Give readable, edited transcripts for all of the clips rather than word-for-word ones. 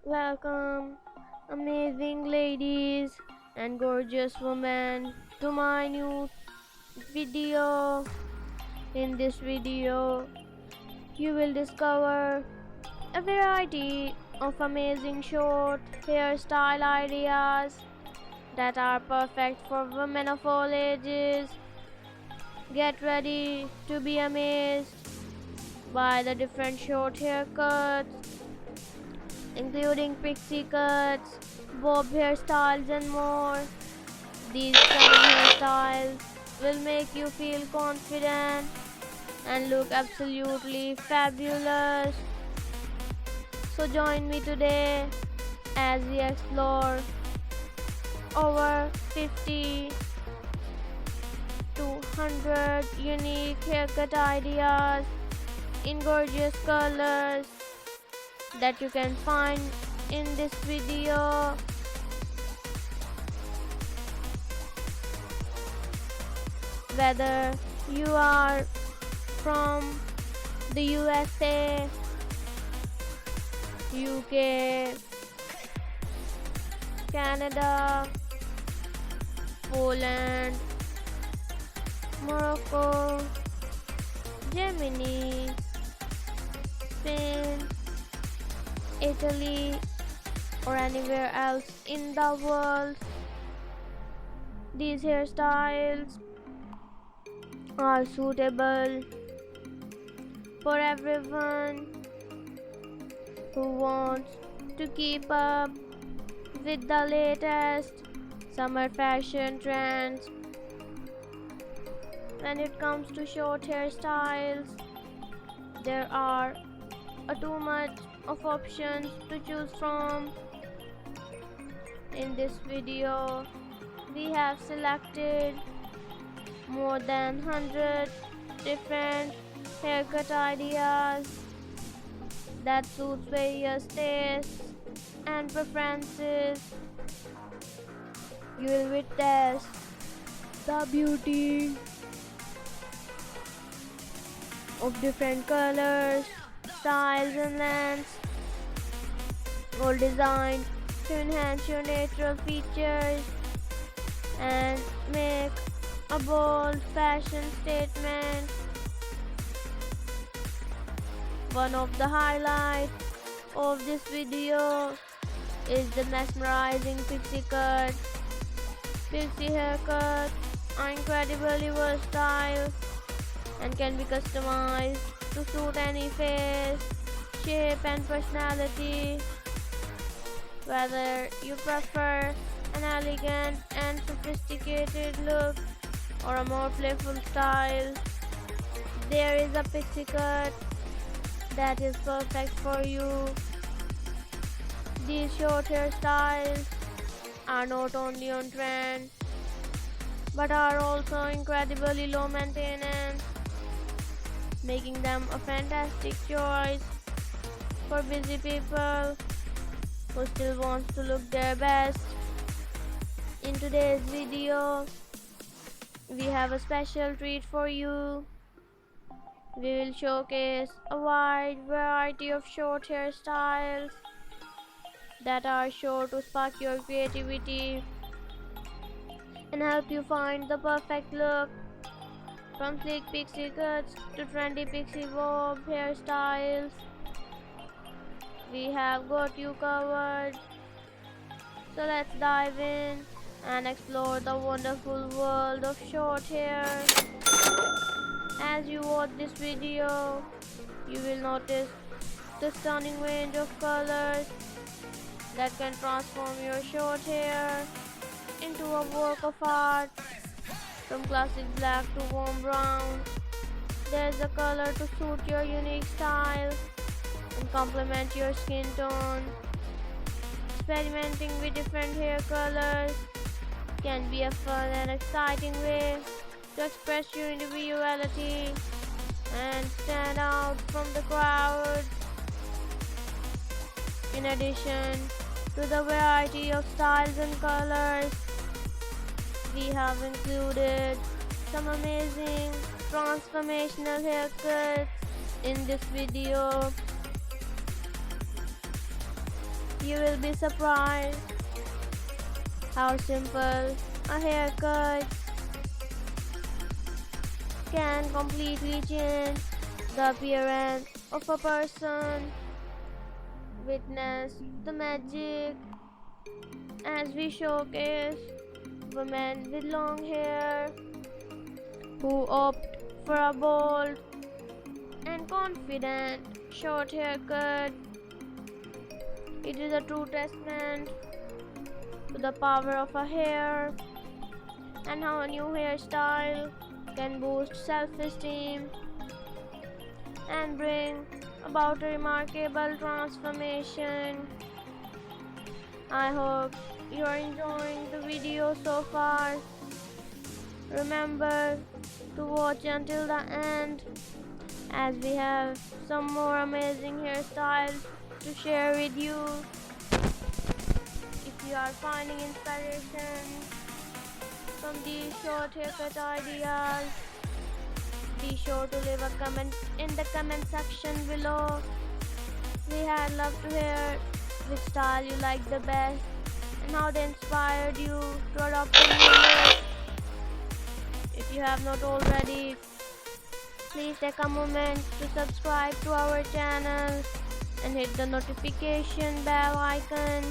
Welcome, amazing ladies and gorgeous women, to my new video. In this video, you will discover a variety of amazing short hairstyle ideas that are perfect for women of all ages. Get ready to be amazed by the different short haircuts, including pixie cuts, bob hairstyles, and more. These stunning hairstyles will make you feel confident and look absolutely fabulous. So join me today as we explore over 50 to 100 unique haircut ideas in gorgeous colors that you can find in this video. Whether you are from the USA, UK, Canada, Poland, Morocco, Germany, Spain, Italy, or anywhere else in the world, these hairstyles are suitable for everyone who wants to keep up with the latest summer fashion trends. When it comes to short hairstyles, there are too much of options to choose from. In this video, we have selected more than 100 different haircut ideas that suits various tastes and preferences. You will witness the beauty of different colors, styles, and lengths, all designed to enhance your natural features and make a bold fashion statement. One of the highlights of this video is the mesmerizing pixie cut. Pixie haircuts are incredibly versatile and can be customized to suit any face, shape, and personality. Whether you prefer an elegant and sophisticated look or a more playful style, there is a pixie cut that is perfect for you. These short hairstyles are not only on trend but are also incredibly low maintenance, making them a fantastic choice for busy people who still want to look their best. In today's video, we have a special treat for you. We will showcase a wide variety of short hairstyles that are sure to spark your creativity and help you find the perfect look. From sleek pixie cuts to trendy pixie bob hairstyles, we have got you covered. So let's dive in and explore the wonderful world of short hair. As you watch this video, you will notice the stunning range of colors that can transform your short hair into a work of art. From classic black to warm brown, there's a color to suit your unique style and complement your skin tone. Experimenting with different hair colors can be a fun and exciting way to express your individuality and stand out from the crowd. In addition to the variety of styles and colors, we have included some amazing transformational haircuts in this video. You will be surprised how simple a haircut can completely change the appearance of a person. Witness the magic as we showcase women with long hair who opt for a bold and confident short haircut. It is a true testament to the power of a hair and how a new hairstyle can boost self-esteem and bring about a remarkable transformation. I hope you are enjoying the video so far. Remember to watch until the end as we have some more amazing hairstyles to share with you. If you are finding inspiration from these short haircut ideas, be sure to leave a comment in the comment section below. We had love to hear which style you like the best and how they inspired you to adopt a new look. If you have not already, please take a moment to subscribe to our channel and hit the notification bell icon.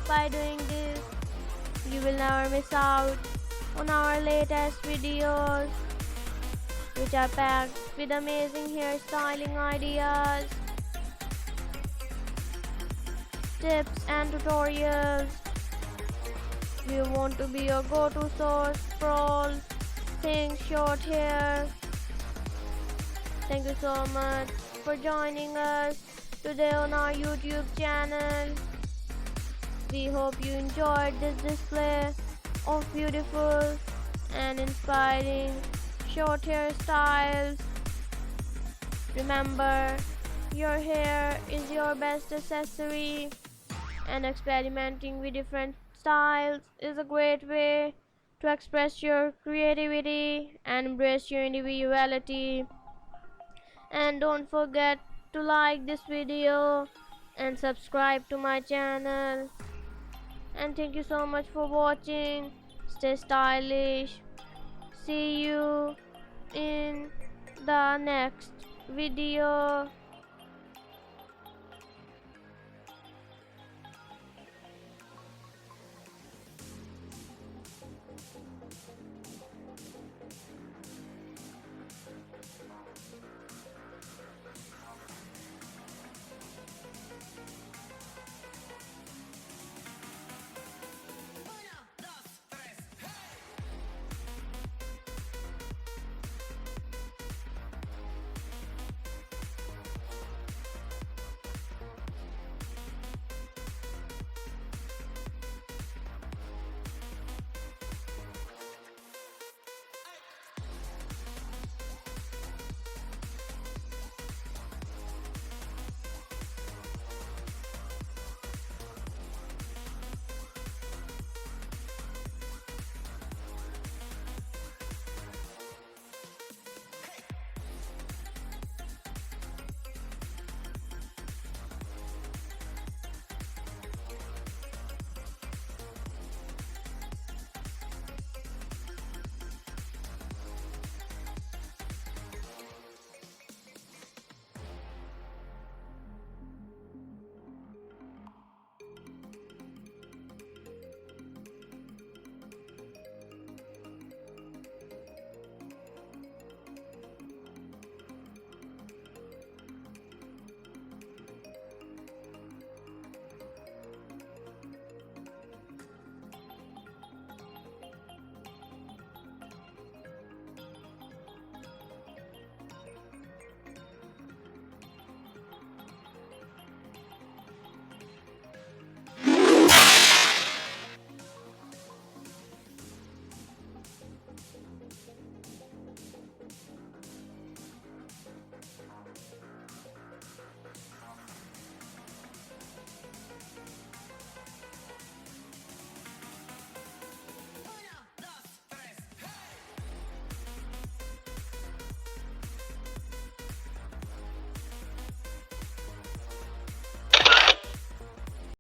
By doing this, you will never miss out on our latest videos, which are packed with amazing hairstyling ideas, tips and tutorials. We want to be your go-to source for all things short hair. Thank you so much for joining us today on our YouTube channel. We hope you enjoyed this display of beautiful and inspiring short hairstyles. Remember, your hair is your best accessory, and experimenting with different styles is a great way to express your creativity and embrace your individuality. And don't forget to like this video and subscribe to my channel. And thank you so much for watching. Stay stylish. See you in the next video.